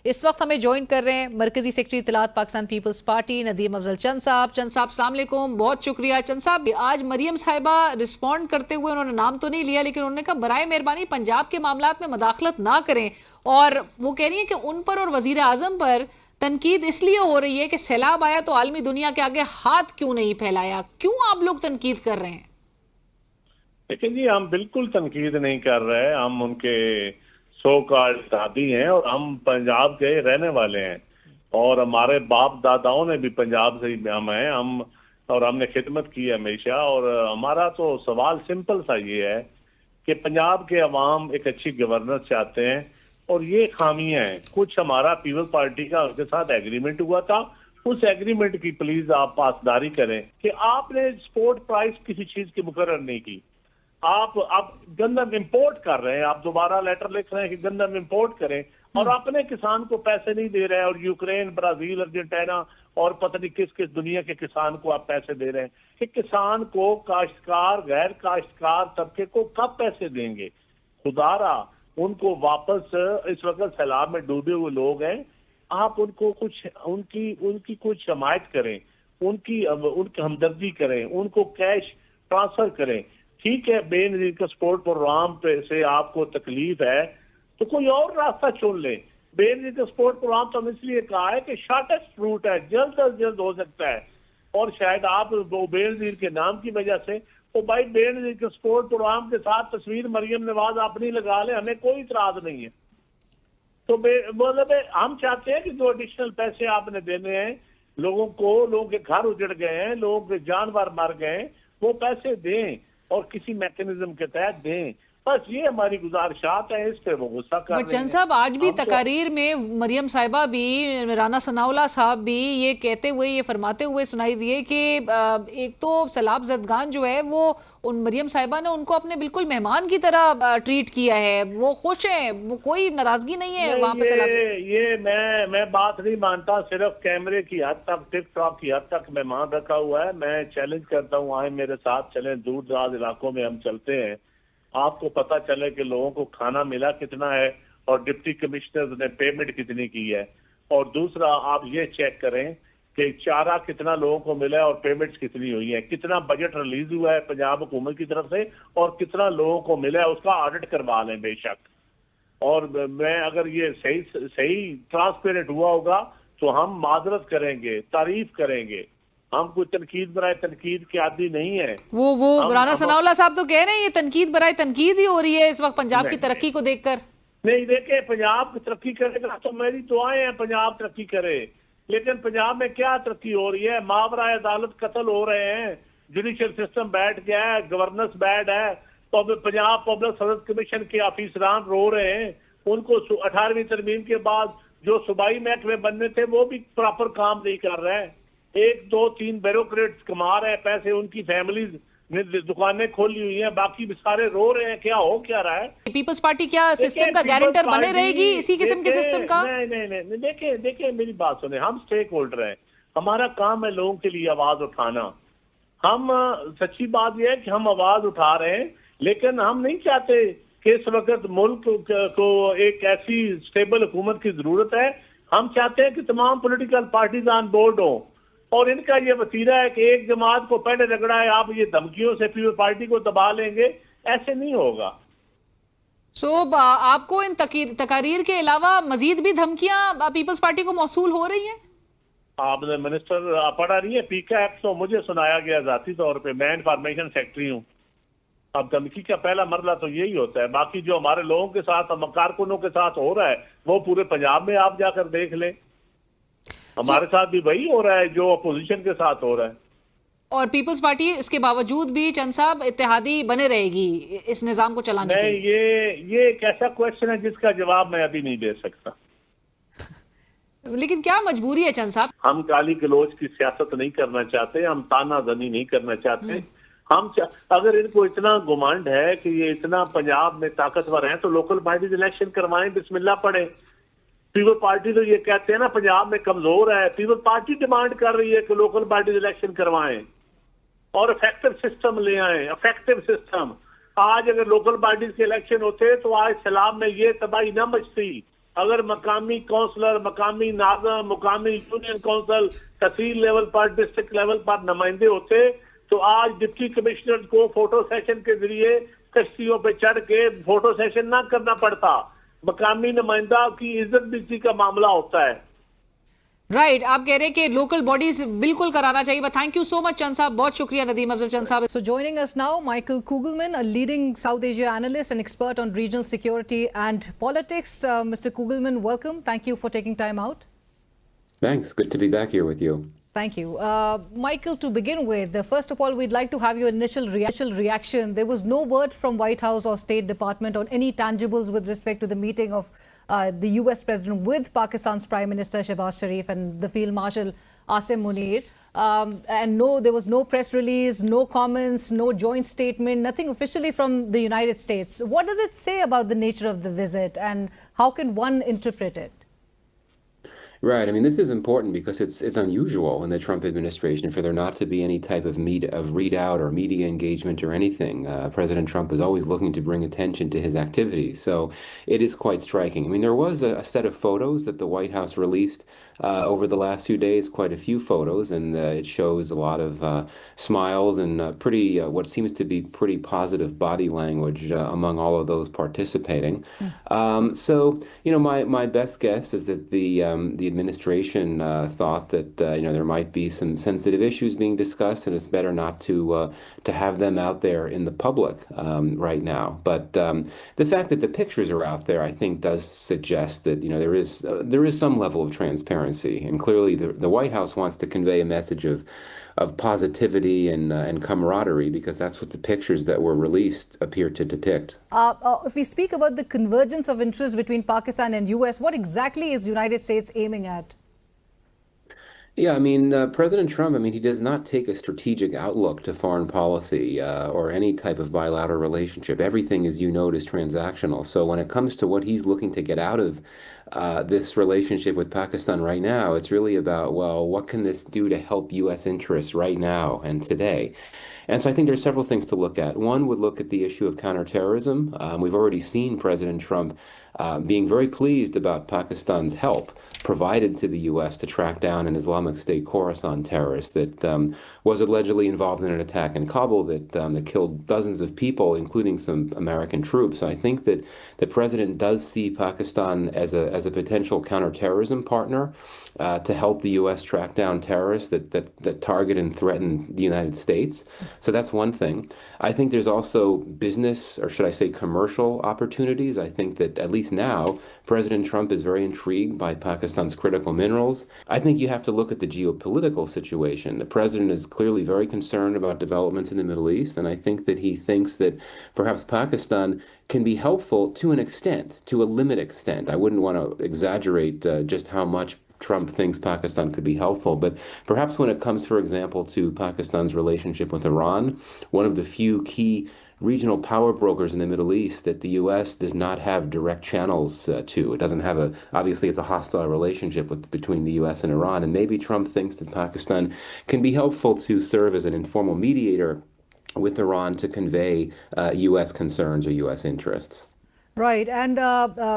इस वक्त हमें ज्वाइन कर रहे हैं मरकजी सेक्रेटरी इत्तलात पाकिस्तान पीपल्स पार्टी नदीम अफजल चंद साहब। चंद साहब अस्सलाम वालेकुम, बहुत शुक्रिया। चंद साहब, आज मरियम साहिबा रिस्पॉन्ड करते हुए उन्होंने नाम तो नहीं लिया, लेकिन उन्होंने कहा बराए मेहरबानी पंजाब के मामलात में मदाखलत ना करें, और वो कह रही है कि उन पर और वजीर आजम पर तनकीद इसलिए हो रही है कि सैलाब आया तो आलमी दुनिया के आगे हाथ क्यों नहीं फैलाया। क्यों आप लोग तनकीद कर रहे हैं? लेकिन जी हम बिल्कुल तनकीद नहीं कर रहे। हम उनके सो कॉल्ड दादी हैं और हम पंजाब के रहने वाले हैं, और हमारे बाप दादाओं ने भी पंजाब से ही हम हैं। हम और हमने खिदमत की है हमेशा। और हमारा तो सवाल सिंपल सा ये है कि पंजाब के अवाम एक अच्छी गवर्नेंस चाहते हैं, और ये खामियां हैं। कुछ हमारा पीपल पार्टी का उनके साथ एग्रीमेंट हुआ था, उस एग्रीमेंट की प्लीज आप पासदारी करें कि आपने स्पोर्ट प्राइस किसी चीज की मुकर्रर नहीं की। आप गंदम इंपोर्ट कर रहे हैं, आप दोबारा लेटर लिख रहे हैं कि गंदम इंपोर्ट करें, और अपने किसान को पैसे नहीं दे रहे हैं। और यूक्रेन, ब्राजील, अर्जेंटीना और पता नहीं किस किस दुनिया के किसान को आप पैसे दे रहे हैं कि किसान को, काश्तकार, गैर काश्तकार तबके को कब पैसे देंगे? खुदारा उनको वापस, इस वक्त सैलाब में डूबे हुए लोग हैं, आप उनको कुछ उनकी कुछ हमायत करें, उनकी हमदर्दी करें, उनको कैश ट्रांसफर करें। ठीक है, बेनजीर का सपोर्ट प्रोग्राम पे से आपको तकलीफ है तो कोई और रास्ता चुन ले। बेनजीर का सपोर्ट प्रोग्राम तो हम इसलिए कहा है कि शॉर्टेस्ट रूट है, जल्द से जल्द हो सकता है। और शायद आप वो बेनजीर के नाम की वजह से तो भाई बेनजीर के सपोर्ट प्रोग्राम के साथ तस्वीर मरियम नवाज अपनी लगा ले, हमें कोई इतराज नहीं है। तो मतलब हम चाहते हैं कि जो एडिशनल पैसे आपने देने हैं लोगों को, लोगों के घर उजड़ गए हैं, लोगों के जानवर मर गए हैं, वो पैसे दें और किसी मैकेनिज्म के तहत दें। बस ये हमारी गुजारिशात है। इस पे वो गुस्सा कर रहे हैं। चंद साहब, आज भी तकारीर में मरियम साहिबा भी, राना सनाउल्लाह साहब भी ये कहते हुए, ये फरमाते हुए सुनाई दिए कि एक तो सैलाब ज़दगान जो है वो उन मरियम साहिबा ने उनको अपने बिल्कुल मेहमान की तरह ट्रीट किया है, वो खुश हैं, वो कोई नाराजगी नहीं है वहां पे सैलाब। ये मैं बात नहीं मानता। सिर्फ कैमरे की हद तक, टिकटॉक की हद तक मेहमान रखा हुआ है। मैं चैलेंज करता हूँ, आए मेरे साथ चलें, दूर दराज इलाकों में हम चलते हैं, आपको पता चले कि लोगों को खाना मिला कितना है और डिप्टी कमिश्नर ने पेमेंट कितनी की है। और दूसरा, आप ये चेक करें कि चारा कितना लोगों को मिला है और पेमेंट्स कितनी हुई है, कितना बजट रिलीज हुआ है पंजाब हुकूमत की तरफ से और कितना लोगों को मिला है, उसका ऑडिट करवा लें बेशक। और मैं अगर ये सही ट्रांसपेरेंट हुआ होगा तो हम माजरत करेंगे, तारीफ करेंगे। हम कोई तनकीद बराए तनकीद के आदि नहीं है। वो राना सनाउल्लाह साहब तो कह रहे हैं ये तनकीद बराए तनकीद ही हो रही है इस वक्त पंजाब की तरक्की को देखकर। नहीं, देखे पंजाब तरक्की करेगा तो मेरी दुआएं हैं पंजाब तरक्की करे, लेकिन पंजाब में क्या तरक्की हो रही है? मावराए अदालत कत्ल हो रहे हैं, जुडिशियल सिस्टम बैठ गया है, गवर्नेंस बैड है, तो पंजाब पब्लिक सर्विस कमीशन के ऑफिसरान रो रहे हैं। उनको 18वीं तरमीम के बाद जो सूबाई महकमे बनने थे वो भी प्रॉपर काम नहीं कर रहे हैं। 1, 2, 3 ब्यूरोक्रेट्स कमा रहे हैं पैसे, उनकी फैमिलीज ने दुकानें खोली हुई हैं, बाकी भी सारे रो रहे हैं। क्या हो क्या रहा है? पीपल्स पार्टी क्या सिस्टम का गारंटर बने रहेगी इसी किस्म के सिस्टम का? नहीं, देखिए मेरी बात सुने, हम स्टेक होल्डर हैं, हमारा काम है लोगों के लिए आवाज उठाना। हम सच्ची बात यह है कि हम आवाज उठा रहे हैं, लेकिन हम नहीं चाहते कि इस वक्त मुल्क को एक ऐसी स्टेबल हुकूमत की जरूरत है। हम चाहते हैं कि तमाम पॉलिटिकल पार्टीज ऑन बोर्ड हो, और इनका ये वसीला है कि एक जमात को पहले रगड़ा है, आप ये धमकियों से पीपल पार्टी को दबा लेंगे, ऐसे नहीं होगा। आपको इन तकारीर के अलावा मजीद भी धमकियां पीपल्स पार्टी को मौसूल हो रही हैं? आपने मिनिस्टर पढ़ा रही है पीका एक्ट, तो मुझे सुनाया गया जाती तौर पे, मैं इंफॉर्मेशन सेक्रेटरी हूँ। अब धमकी का पहला मरला तो यही होता है। बाकी जो हमारे लोगों के साथ, हम कारकुनों के साथ हो रहा है, वो पूरे पंजाब में आप जाकर देख लें। हमारे साथ भी वही हो रहा है जो अपोजिशन के साथ हो रहा है। और पीपल्स पार्टी इसके बावजूद भी चंद साहब इत्तेहादी बने रहेगी इस निजाम को चलाने के लिए? ये एक ऐसा क्वेश्चन है जिसका जवाब मैं अभी नहीं दे सकता। लेकिन क्या मजबूरी है चंद साहब? हम गाली गलौज की सियासत नहीं करना चाहते, हम तानाजनी नहीं करना चाहते। हम अगर इनको इतना गुमांड है कि ये इतना पंजाब में ताकतवर है तो लोकल पार्टीज इलेक्शन करवाएं, बिस्मिल्लाह पढ़े। पीपल पार्टी तो ये कहते हैं ना पंजाब में कमजोर है, पीपल पार्टी डिमांड कर रही है कि लोकल पार्टीज इलेक्शन करवाएं और इफेक्टिव सिस्टम ले आए, इफेक्टिव सिस्टम। आज अगर लोकल पार्टीज के इलेक्शन होते तो आज सैलाब में ये तबाही न मचती। अगर मकामी काउंसलर, मकामी नाज़िम, मकामी यूनियन काउंसिल, तहसील लेवल पर, डिस्ट्रिक्ट लेवल पर नुमाइंदे होते तो आज डिप्टी कमिश्नर को फोटो सेशन के जरिए कश्तियों पे चढ़ के फोटो सेशन ना करना पड़ता। मकामी नुमाइंदा की इज्जत बेइज्जती का मामला होता है। राइट, आप कह रहे हैं कि लोकल बॉडीज बिल्कुल कराना चाहिए। But thank you so much Chand साहब, बहुत शुक्रिया नदीम अफजल चंद साहब। So joining us now Michael Kugelman, a leading South Asia analyst and expert on regional security and politics. Mr. Kugelman, welcome. Thank you for taking time out. Thanks. Good to be back here with you. Thank you. Michael, to begin with, first of all, we'd like to have your initial reaction. There was no word from White House or State Department on any tangibles with respect to the meeting of the US President with Pakistan's Prime Minister Shehbaz Sharif and the Field Marshal Ausaf Munir. And no, there was no press release, no comments, no joint statement, nothing officially from the United States. What does it say about the nature of the visit and how can one interpret it? Right. I mean, this is important because it's unusual in the Trump administration for there not to be any type of readout or media engagement or anything. President Trump is always looking to bring attention to his activities, so it is quite striking. I mean, there was a set of photos that the White House released over the last few days, quite a few photos, and it shows a lot of smiles and what seems to be pretty positive body language among all of those participating. So, you know, my best guess is that the administration thought that there might be some sensitive issues being discussed, and it's better not to have them out there in the public right now. But the fact that the pictures are out there, I think, does suggest that there is some level of transparency, and clearly the White House wants to convey a message of positivity and camaraderie, because that's what the pictures that were released appear to depict. If we speak about the convergence of interest between Pakistan and US, what exactly is the United States aiming at? Yeah, I mean, President Trump, I mean, he does not take a strategic outlook to foreign policy or any type of bilateral relationship. Everything, as you note, is transactional. So when it comes to what he's looking to get out of this relationship with Pakistan right now, it's really about, well, what can this do to help U.S. interests right now and today? And so I think there's several things to look at. One would look at the issue of counterterrorism. We've already seen President Trump being very pleased about Pakistan's help provided to the U.S. to track down an Islamic State Khorasan terrorist that was allegedly involved in an attack in Kabul that killed dozens of people, including some American troops. So I think that the president does see Pakistan as a potential counterterrorism partner to help the U.S. track down terrorists that target and threaten the United States. So that's one thing. I think there's also business, or should I say commercial opportunities. I think that at least now, President Trump is very intrigued by Pakistan's critical minerals. I think you have to look at the geopolitical situation. The president is clearly very concerned about developments in the Middle East, and I think that he thinks that perhaps Pakistan can be helpful to an extent, to a limited extent. I wouldn't want to exaggerate just how much Trump thinks Pakistan could be helpful, but perhaps when it comes, for example, to Pakistan's relationship with Iran, one of the few key regional power brokers in the Middle East that the U.S. does not have direct channels to. It doesn't have obviously it's a hostile relationship between the U.S. and Iran, and maybe Trump thinks that Pakistan can be helpful to serve as an informal mediator with Iran to convey U.S. concerns or U.S. interests. Right. And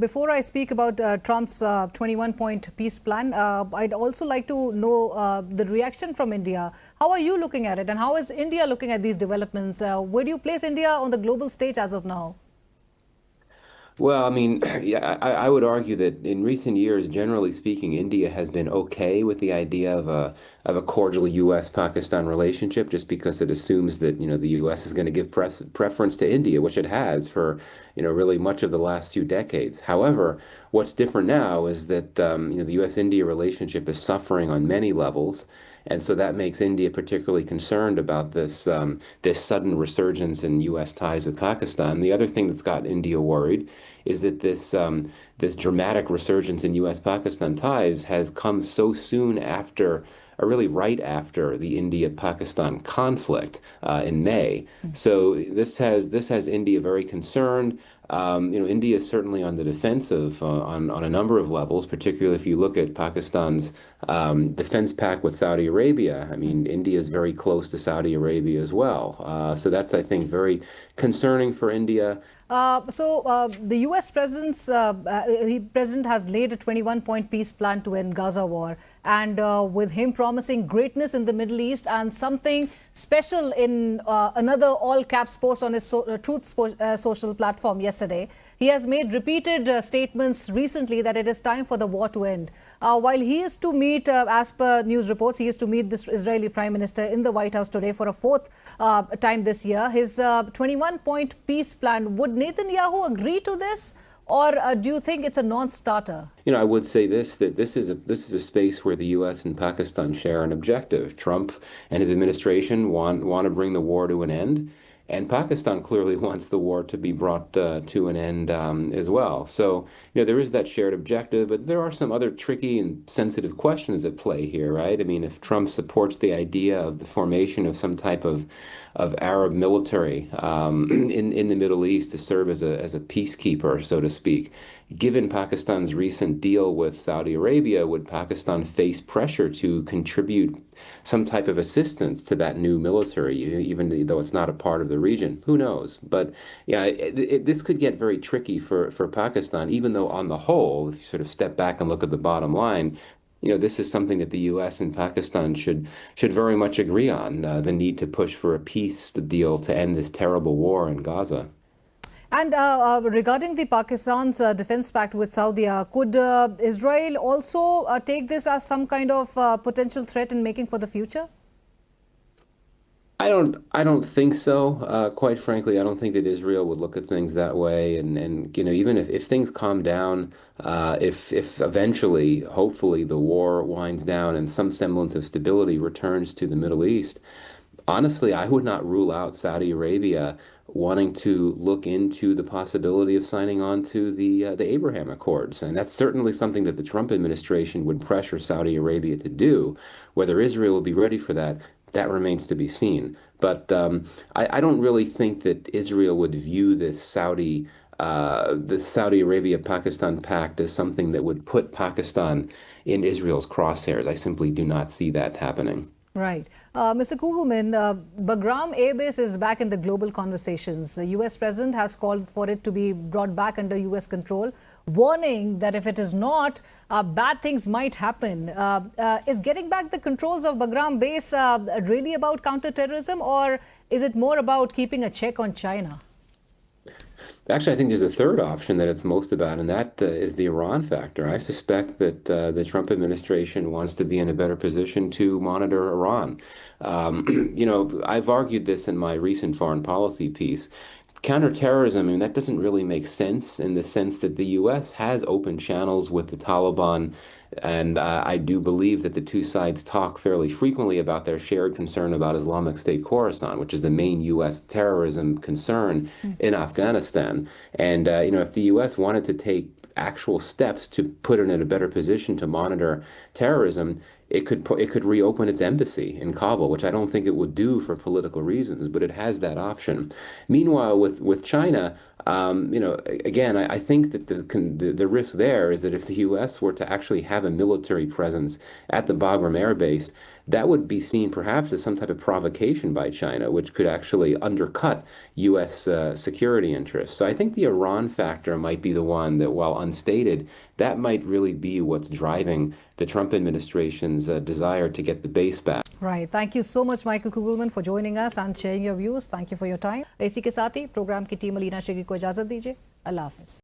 before I speak about Trump's 21-point peace plan, I'd also like to know the reaction from India. How are you looking at it? And how is India looking at these developments? Where do you place India on the global stage as of now? Well, I mean, yeah, I would argue that in recent years, generally speaking, India has been okay with the idea of a cordial U.S.-Pakistan relationship, just because it assumes that, the U.S. is going to give preference to India, which it has for, really much of the last few decades. However, what's different now is that, the U.S.-India relationship is suffering on many levels. And so that makes India particularly concerned about this sudden resurgence in U.S. ties with Pakistan. The other thing that's got India worried is that this dramatic resurgence in U.S.-Pakistan ties has come so soon after, or really right after, the India-Pakistan conflict in May. So this has India very concerned. India is certainly on the defensive on a number of levels, particularly if you look at Pakistan's defense pact with Saudi Arabia. I mean, India is very close to Saudi Arabia as well. So that's, I think, very concerning for India. The U.S. president has laid a 21-point peace plan to end Gaza war, and with him promising greatness in the Middle East and something special in another all-caps post on his social platform yesterday, he has made repeated statements recently that it is time for the war to end. While he is to meet, as per news reports, he is to meet this Israeli Prime Minister in the White House today for a fourth time this year. His 21-point peace plan, would Netanyahu agree to this, or do you think it's a non-starter? I would say that this is a space where the U.S. and Pakistan share an objective. Trump and his administration want to bring the war to an end, and Pakistan clearly wants the war to be brought to an end as well. So, there is that shared objective, but there are some other tricky and sensitive questions at play here, right? I mean, if Trump supports the idea of the formation of some type of Arab military in the Middle East to serve as a peacekeeper, so to speak, given Pakistan's recent deal with Saudi Arabia, would Pakistan face pressure to contribute some type of assistance to that new military, even though it's not a part of the region? Who knows? But yeah, this could get very tricky for Pakistan, even though on the whole, if you sort of step back and look at the bottom line, this is something that the U.S. and Pakistan should very much agree on, the need to push for a peace deal to end this terrible war in Gaza. And regarding the Pakistan's defense pact with Saudi, could Israel also take this as some kind of potential threat in making for the future? I don't think so. Quite frankly, I don't think that Israel would look at things that way. And even if things calm down, if eventually, hopefully, the war winds down and some semblance of stability returns to the Middle East, honestly, I would not rule out Saudi Arabia wanting to look into the possibility of signing on to the Abraham Accords. And that's certainly something that the Trump administration would pressure Saudi Arabia to do. Whether Israel will be ready for that remains to be seen. But I don't really think that Israel would view the Saudi Arabia-Pakistan pact as something that would put Pakistan in Israel's crosshairs. I simply do not see that happening. Right. Mr. Kugelman, Bagram Air Base is back in the global conversations. The U.S. president has called for it to be brought back under U.S. control, warning that if it is not, bad things might happen. Is getting back the controls of Bagram Base really about counterterrorism, or is it more about keeping a check on China? Actually, I think there's a third option that it's most about, and that is the Iran factor. I suspect that the Trump administration wants to be in a better position to monitor Iran. I've argued this in my recent foreign policy piece. Counterterrorism, I mean, that doesn't really make sense in the sense that the U.S. has open channels with the Taliban, and I do believe that the two sides talk fairly frequently about their shared concern about Islamic State Khorasan, which is the main U.S. terrorism concern in Afghanistan. And, if the U.S. wanted to take actual steps to put it in a better position to monitor terrorism, it could reopen its embassy in Kabul, which I don't think it would do for political reasons, but it has that option. Meanwhile, with China, again, I think that the risk there is that if the U.S. were to actually have a military presence at the Bagram Air Base, that would be seen perhaps as some type of provocation by China, which could actually undercut U.S. security interests. So I think the Iran factor might be the one that, while unstated, that might really be what's driving the Trump administration's desire to get the base back. Right. Thank you so much, Michael Kugelman, for joining us and sharing your views. Thank you for your time. इसी के साथ ही programme की team Alina शेगी को इजाजत दीजिए. अल्लाह हाफिज.